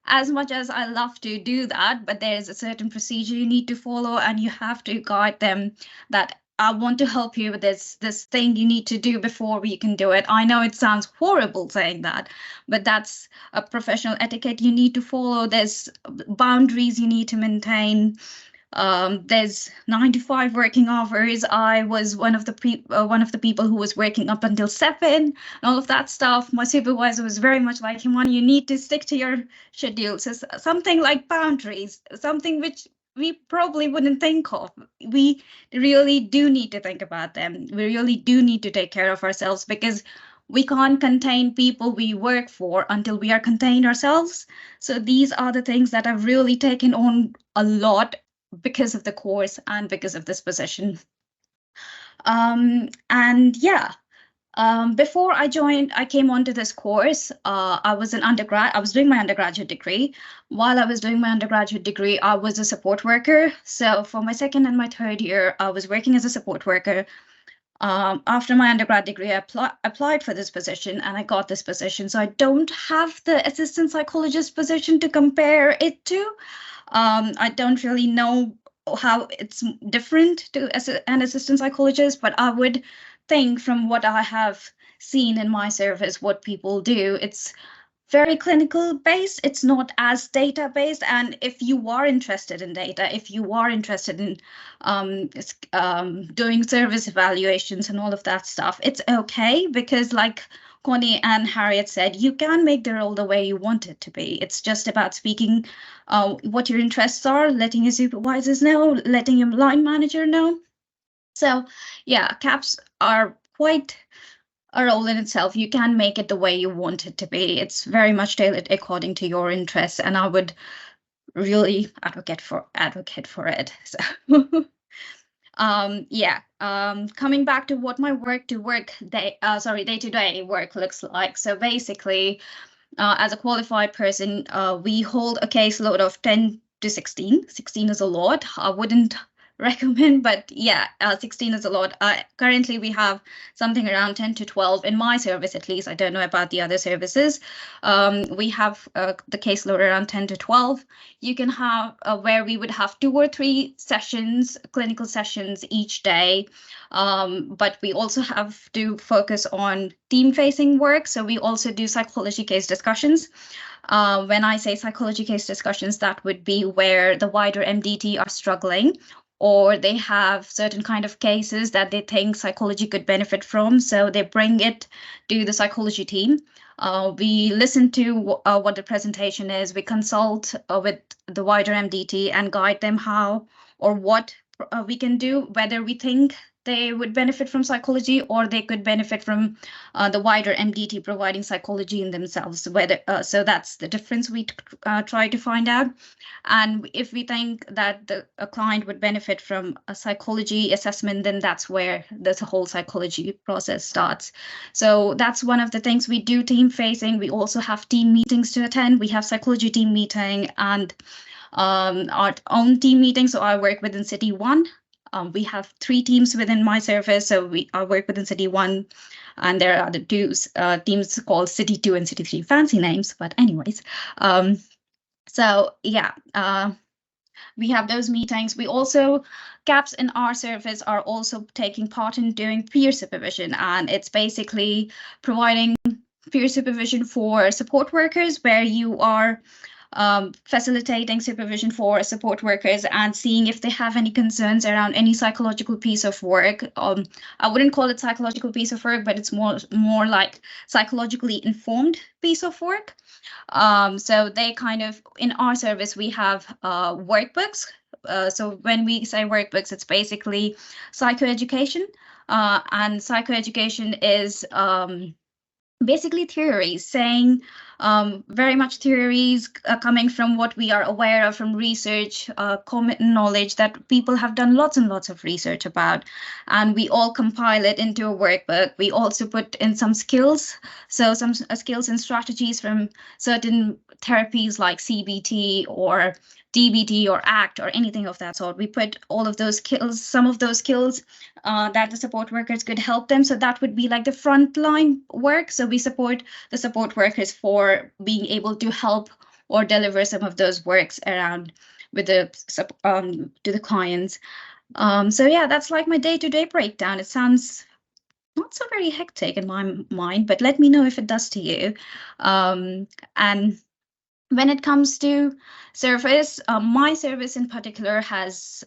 As much as I love to do that, but there's a certain procedure you need to follow, and you have to guide them that I want to help you with this thing you need to do before we can do it. I know it sounds horrible saying that, but that's a professional etiquette you need to follow. There's boundaries you need to maintain. There's 9 to 5 working hours. I was one of the people who was working up until 7 and all of that stuff. My supervisor was very much like, Himani, you need to stick to your schedule. So something like boundaries, something which we probably wouldn't think of. We really do need to think about them. We really do need to take care of ourselves, because we can't contain people we work for until we are contained ourselves. So these are the things that I've really taken on a lot because of the course and because of this position. And yeah, before I came onto this course, I was an undergrad. I was doing my undergraduate degree. While I was doing my undergraduate degree, I was a support worker. So for my second and my third year, I was working as a support worker. After my undergrad degree, I applied for this position and I got this position. So I don't have the assistant psychologist position to compare it to. I don't really know how it's different to an assistant psychologist, but I would think from what I have seen in my service, what people do, it's very clinical based. It's not as data based. And if you are interested in data, if you are interested in doing service evaluations and all of that stuff, it's okay, because like Connie and Harriet said, you can make the role the way you want it to be. It's just about speaking what your interests are, letting your supervisors know, letting your line manager know. So yeah, CAPs are quite a role in itself. You can make it the way you want it to be. It's very much tailored according to your interests, and I would really advocate for it. So coming back to what my day-to-day work looks like. So basically, as a qualified person, we hold a caseload of 10 to 16. 16 is a lot. I wouldn't recommend, but yeah, 16 is a lot. Currently we have something around 10 to 12 in my service, at least. I don't know about the other services. We have the caseload around 10 to 12. You can have where we would have 2 or 3 sessions, clinical sessions each day, but we also have to focus on team-facing work. So we also do psychology case discussions. When I say psychology case discussions, that would be where the wider MDT are struggling, or they have certain kind of cases that they think psychology could benefit from. So they bring it to the psychology team. We listen to what the presentation is. We consult with the wider MDT and guide them how or what we can do, whether we think they would benefit from psychology, or they could benefit from the wider MDT providing psychology in themselves. Whether so that's the difference we try to find out. And if we think that a client would benefit from a psychology assessment, then that's where this whole psychology process starts. So that's one of the things we do team facing. We also have team meetings to attend. We have psychology team meeting and our own team meeting. So I work within City 1. We have 3 teams within my service, so I work within City 1, and there are the 2 teams called City 2 and City 3, fancy names, but anyways. So yeah, we have those meetings. We also, CAPs in our service are also taking part in doing peer supervision, and it's basically providing peer supervision for support workers, where you are facilitating supervision for support workers and seeing if they have any concerns around any psychological piece of work. I wouldn't call it psychological piece of work, but it's more like psychologically informed piece of work. So they kind of, in our service, we have workbooks. So when we say workbooks, it's basically psychoeducation, and psychoeducation is basically theories, saying very much theories coming from what we are aware of from research, common knowledge that people have done lots and lots of research about, and we all compile it into a workbook. We also put in some skills, so some skills and strategies from certain therapies like CBT or DBT or ACT or anything of that sort. We put all of those skills, some of those skills that the support workers could help them. So that would be like the frontline work. So we support the support workers for being able to help or deliver some of those works around with the to the clients. So yeah, that's like my day-to-day breakdown. It sounds not so very hectic in my mind, but let me know if it does to you. And when it comes to service, my service in particular has,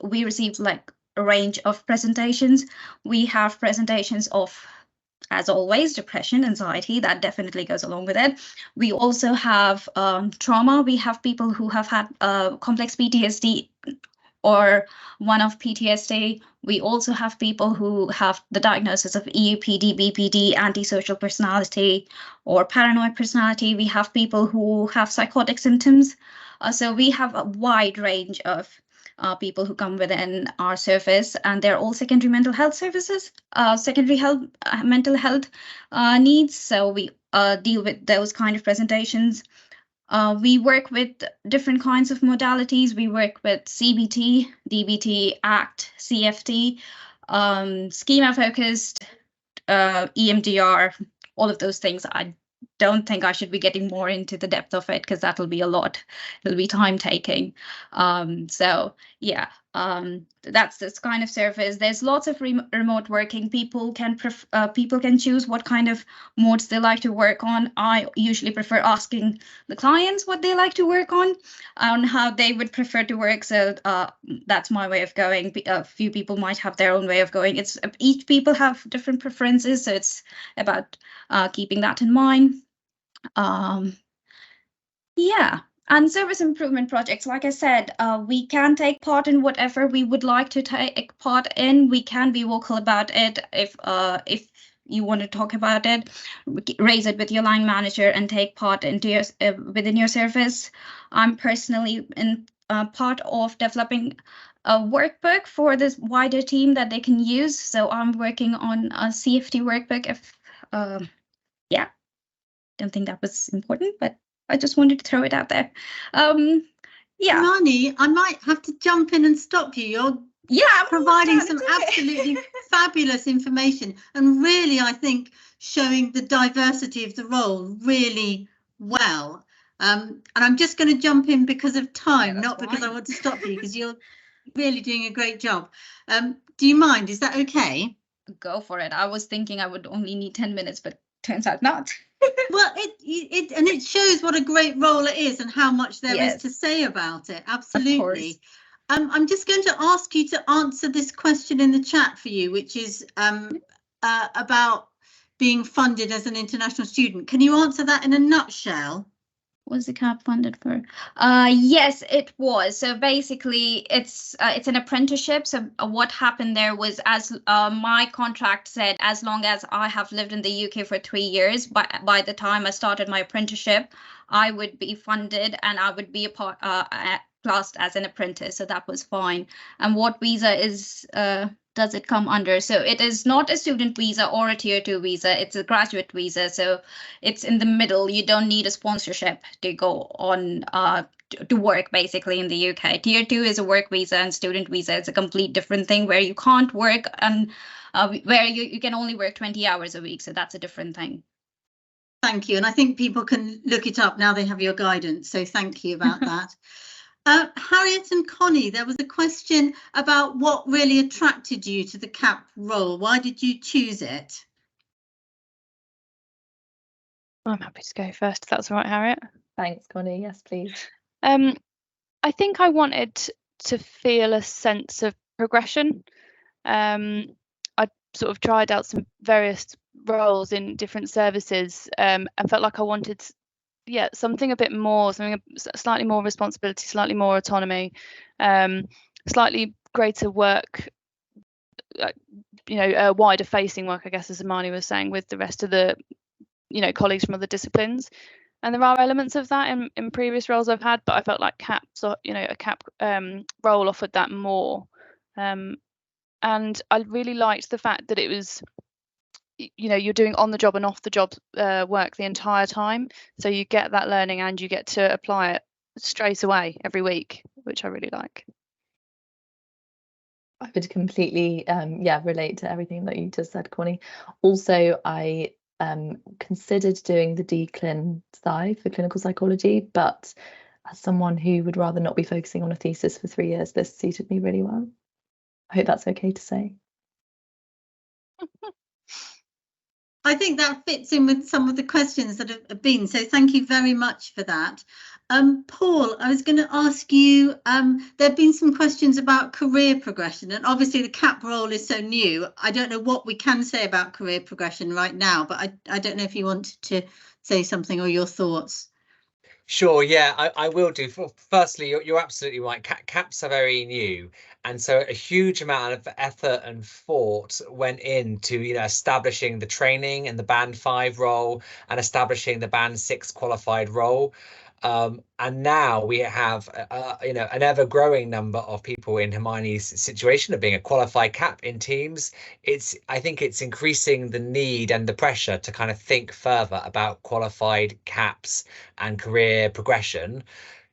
we received like a range of presentations. We have presentations of, as always, depression, anxiety, that definitely goes along with it. We also have trauma. We have people who have had complex PTSD or one of PTSD. We also have people who have the diagnosis of EUPD, BPD, antisocial personality, or paranoid personality. We have people who have psychotic symptoms. So we have a wide range of people who come within our service, and they're all secondary mental health services, secondary mental health needs. So we deal with those kind of presentations. We work with different kinds of modalities. We work with CBT, DBT, ACT, CFT, schema-focused, EMDR, all of those things. I don't think I should be getting more into the depth of it because that'll be a lot. It'll be time taking. So yeah, that's this kind of service. There's lots of remote working. People can choose what kind of modes they like to work on. I usually prefer asking the clients what they like to work on how they would prefer to work. So that's my way of going. A few people might have their own way of going. It's each people have different preferences, so it's about keeping that in mind. Yeah. And service improvement projects, like I said, we can take part in whatever we would like to take part in. We can be vocal about it. If you want to talk about it, raise it with your line manager and take part into your within your service. I'm personally in part of developing a workbook for this wider team that they can use. So I'm working on a CFT workbook. Yeah, don't think that was important, but I just wanted to throw it out there. Yeah. Rani, I might have to jump in and stop you. You're providing some absolutely fabulous information, and really, I think, showing the diversity of the role really well. And I'm just going to jump in because of time, not because I want to stop you, because you're really doing a great job. Do you mind? Is that okay? Go for it. I was thinking I would only need 10 minutes, but turns out not. Well, it shows what a great role it is and how much there is to say about it. Absolutely. I'm just going to ask you to answer this question in the chat for you, which is about being funded as an international student. Can you answer that in a nutshell? Was the CAP funded for? Yes, it was. So basically, it's an apprenticeship. So what happened there was, as my contract said, as long as I have lived in the UK for 3 years, by the time I started my apprenticeship, I would be funded and I would be classed as an apprentice. So that was fine. And what visa is does it come under? So it is not a student visa or a tier 2 visa. It's a graduate visa. So it's in the middle. You don't need a sponsorship to go on to work basically in the UK. Tier 2 is a work visa, and student visa is a complete different thing where you can't work and where you can only work 20 hours a week. So that's a different thing. Thank you. And I think people can look it up now they have your guidance. So thank you about that. Harriet and Connie, there was a question about what really attracted you to the CAP role. Why did you choose it? I'm happy to go first, if that's all right, Harriet. Thanks, Connie. Yes, please. I think I wanted to feel a sense of progression. I sort of tried out some various roles in different services and felt like I wanted something a bit more, something slightly more responsibility, slightly more autonomy, slightly greater work, wider facing work, I guess, as Imani was saying, with the rest of the colleagues from other disciplines. And there are elements of that in previous roles I've had, but I felt like CAPs, a CAP role offered that more. And I really liked the fact that it was, you're doing on the job and off the job work the entire time. So you get that learning and you get to apply it straight away every week, which I really like. I would completely relate to everything that you just said, Connie. Also, I considered doing the DClin Sci for clinical psychology, but as someone who would rather not be focusing on a thesis for 3 years, this suited me really well. I hope that's okay to say. I think that fits in with some of the questions that have been, so thank you very much for that. Paul, I was going to ask you, there have been some questions about career progression, and obviously the CAP role is so new. I don't know what we can say about career progression right now, but I don't know if you wanted to say something or your thoughts. Sure, yeah, I will do. Firstly, you're absolutely right. CAPs are very new, and so a huge amount of effort and thought went into establishing the training and the Band 5 role and establishing the Band 6 qualified role. And now we have an ever-growing number of people in Hermione's situation of being a qualified CAP in teams. I think it's increasing the need and the pressure to kind of think further about qualified CAPs and career progression.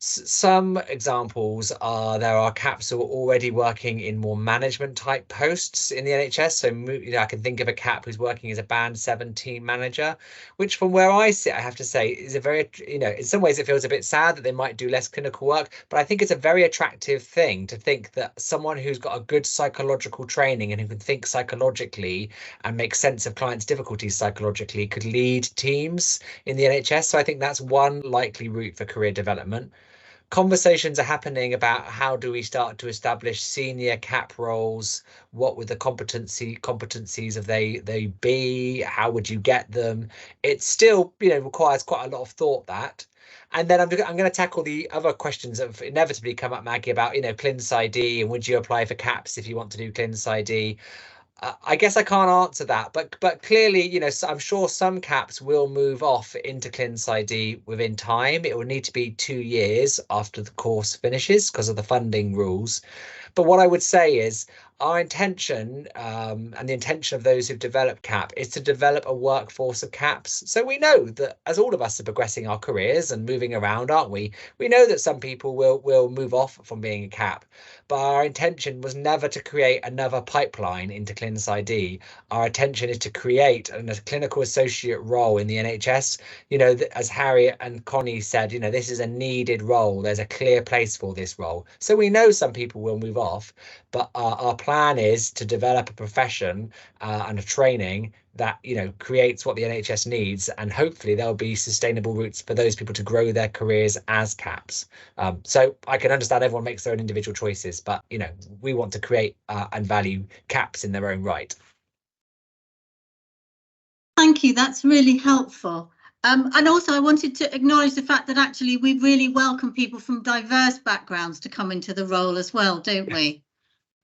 Some examples are there are CAPs who are already working in more management type posts in the NHS. So I can think of a CAP who's working as a Band 7 team manager, which from where I sit, I have to say is a very, in some ways it feels a bit sad that they might do less clinical work, but I think it's a very attractive thing to think that someone who's got a good psychological training and who can think psychologically and make sense of clients' difficulties psychologically could lead teams in the NHS. So I think that's one likely route for career development. Conversations are happening about how do we start to establish senior CAP roles? What would the competencies of they be? How would you get them? It still requires quite a lot of thought, that. And then I'm going to tackle the other questions that have inevitably come up, Maggie, about ClinSci-D and would you apply for CAPs if you want to do ClinSci-D? I guess I can't answer that, but clearly, I'm sure some CAPs will move off into ClinSci-D within time. It will need to be 2 years after the course finishes because of the funding rules. But what I would say is our intention and the intention of those who've developed CAP is to develop a workforce of CAPs. So we know that as all of us are progressing our careers and moving around, aren't we? We know that some people will move off from being a CAP. But our intention was never to create another pipeline into ClinSci-D. Our intention is to create a clinical associate role in the NHS. As Harriet and Connie said, this is a needed role. There's a clear place for this role. So we know some people will move off, but our plan is to develop a profession and a training that creates what the NHS needs, and hopefully there'll be sustainable routes for those people to grow their careers as CAPs. So I can understand everyone makes their own individual choices, but we want to create and value CAPs in their own right. Thank you, that's really helpful. And also I wanted to acknowledge the fact that actually we really welcome people from diverse backgrounds to come into the role as well, don't we?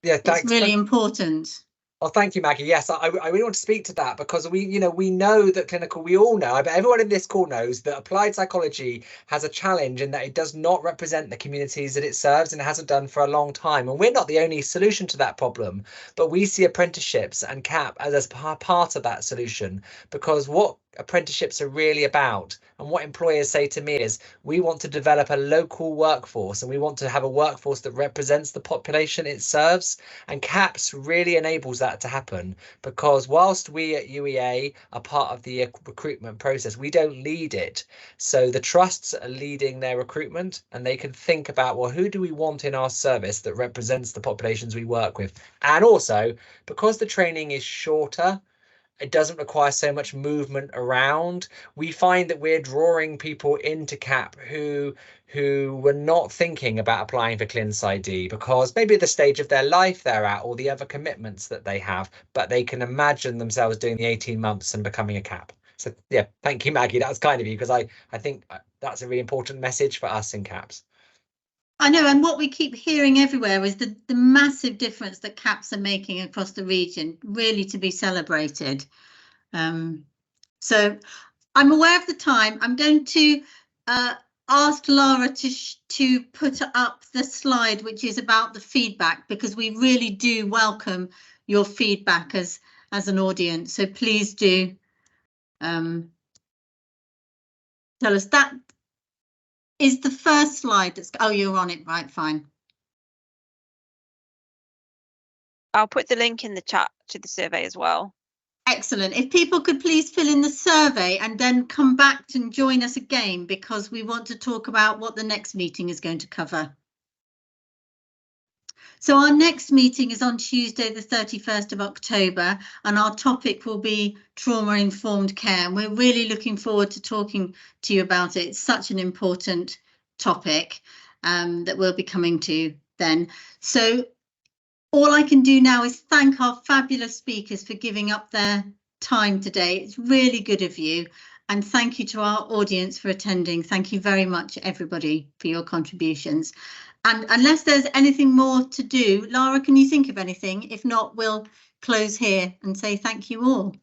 Yeah, thanks. It's really important. Oh, thank you, Maggie. Yes, I really want to speak to that because we know that clinical, we all know, I bet everyone in this call knows that applied psychology has a challenge in that it does not represent the communities that it serves, and it hasn't done for a long time. And we're not the only solution to that problem, but we see apprenticeships and CAP as part of that solution, because what apprenticeships are really about, and what employers say to me, is we want to develop a local workforce, and we want to have a workforce that represents the population it serves, and CAPS really enables that to happen, because whilst we at UEA are part of the recruitment process, we don't lead it. So the trusts are leading their recruitment, and they can think about, well, who do we want in our service that represents the populations we work with? And also, because the training is shorter, it doesn't require so much movement around, we find that we're drawing people into CAP who were not thinking about applying for ClinSID because maybe the stage of their life they're at, or the other commitments that they have, but they can imagine themselves doing the 18 months and becoming a CAP. So yeah, thank you, Maggie. That was kind of you, because I think that's a really important message for us in CAPS. I know, and what we keep hearing everywhere is the massive difference that CAPS are making across the region, really to be celebrated. So I'm aware of the time. I'm going to ask Lara to put up the slide which is about the feedback, because we really do welcome your feedback as an audience. So please do tell us. That is the first slide that's, oh, you're on it, right, fine. I'll put the link in the chat to the survey as well. Excellent. If people could please fill in the survey and then come back and join us again, because we want to talk about what the next meeting is going to cover. So our next meeting is on Tuesday, the 31st of October, and our topic will be trauma-informed care. And we're really looking forward to talking to you about it. It's such an important topic that we'll be coming to then. So all I can do now is thank our fabulous speakers for giving up their time today. It's really good of you. And thank you to our audience for attending. Thank you very much, everybody, for your contributions. And unless there's anything more to do, Lara, can you think of anything? If not, we'll close here and say thank you all.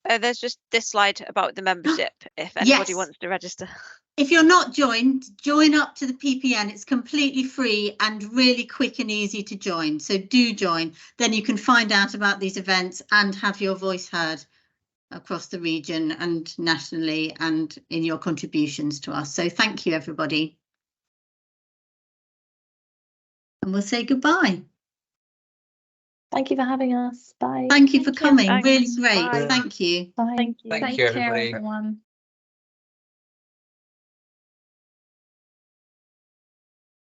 There's just this slide about the membership, if anybody wants to register. If you're not joined, join up to the PPN. It's completely free and really quick and easy to join. So do join. Then you can find out about these events and have your voice heard across the region and nationally and in your contributions to us. So thank you, everybody. And we'll say goodbye. Thank you for having us. Bye. Thank you for coming. Thanks. Really great. Bye. Thank you. Bye. Thank you. Thank Take you, care, everybody. everyone.